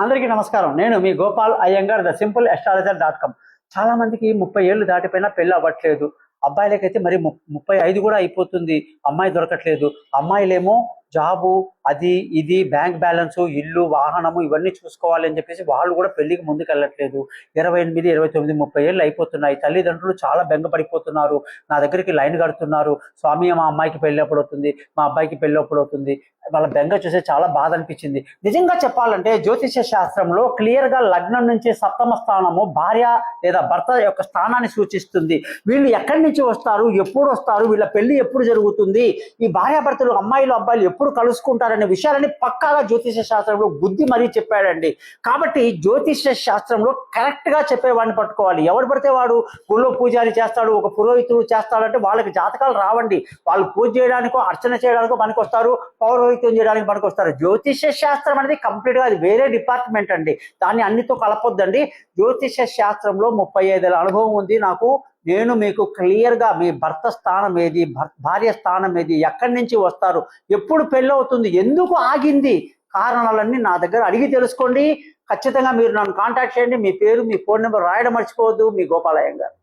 అందరికీ నమస్కారం. నేను మీ Gopal Iyengar the simple astrologer.com. చాలా మందికి 30 ఏళ్ళు దాటిపోయినా పెళ్లి అవ్వట్లేదు. అబ్బాయిలకైతే మరి 35 కూడా అయిపోతుంది, అమ్మాయి దొరకట్లేదు. అమ్మాయిలేమో జాబు, అది ఇది, బ్యాంక్ బ్యాలెన్స్, ఇల్లు, వాహనము ఇవన్నీ చూసుకోవాలి అని చెప్పేసి వాళ్ళు కూడా పెళ్లికి ముందుకు వెళ్ళట్లేదు. 28, 29, 30 ఏళ్ళు అయిపోతున్నాయి. తల్లిదండ్రులు చాలా బెంగపడిపోతున్నారు. నా దగ్గరికి లైన్ కడుతున్నారు, స్వామి మా అమ్మాయికి పెళ్లి ఎప్పుడు అవుతుంది, మా అబ్బాయికి పెళ్లి ఎప్పుడు అవుతుంది. వాళ్ళ బెంగ చూసే చాలా బాధ అనిపించింది. నిజంగా చెప్పాలంటే జ్యోతిష శాస్త్రంలో క్లియర్ గా లగ్నం నుంచి సప్తమ స్థానము భార్య లేదా భర్త యొక్క స్థానాన్ని సూచిస్తుంది. వీళ్ళు ఎక్కడి నుంచి వస్తారు, ఎప్పుడు వస్తారు, వీళ్ళ పెళ్లి ఎప్పుడు జరుగుతుంది, ఈ భార్యాభర్తలు అమ్మాయిలు అబ్బాయిలు ఎప్పుడు కలుసుకుంటారనే విషయాలని పక్కాగా జ్యోతిష శాస్త్రంలో బుద్ధి మరీ చెప్పాడండి. కాబట్టి జ్యోతిష శాస్త్రంలో కరెక్ట్ గా చెప్పేవాడిని పట్టుకోవాలి. ఎవరు పడితే వాడు గుళ్ళో పూజారి చేస్తాడు, ఒక పురోహితుడు చేస్తాడంటే వాళ్ళకి జాతకాలు రావండి. వాళ్ళు పూజ చేయడానికో అర్చన చేయడానికో పనికొస్తారు, పౌరోహిత్యం చేయడానికి పనికొస్తారు. జ్యోతిష శాస్త్రం అనేది కంప్లీట్ గా అది వేరే డిపార్ట్మెంట్ అండి. దాన్ని అన్నితో కలపొద్దండి. జ్యోతిష శాస్త్రంలో 35 ఏళ్ళ అనుభవం ఉంది నాకు. నేను మీకు క్లియర్ గా మీ భర్త స్థానం ఏది, భార్య స్థానం ఏది, ఎక్కడి నుంచి వస్తారు, ఎప్పుడు పెళ్ళి అవుతుంది, ఎందుకు ఆగింది, కారణాలన్నీ నా దగ్గర అడిగి తెలుసుకోండి. ఖచ్చితంగా మీరు నన్ను కాంటాక్ట్ చేయండి. మీ పేరు, మీ ఫోన్ నెంబర్ రాయడం మర్చిపోవద్దు. మీ గోపాల్ అయ్యంగార్.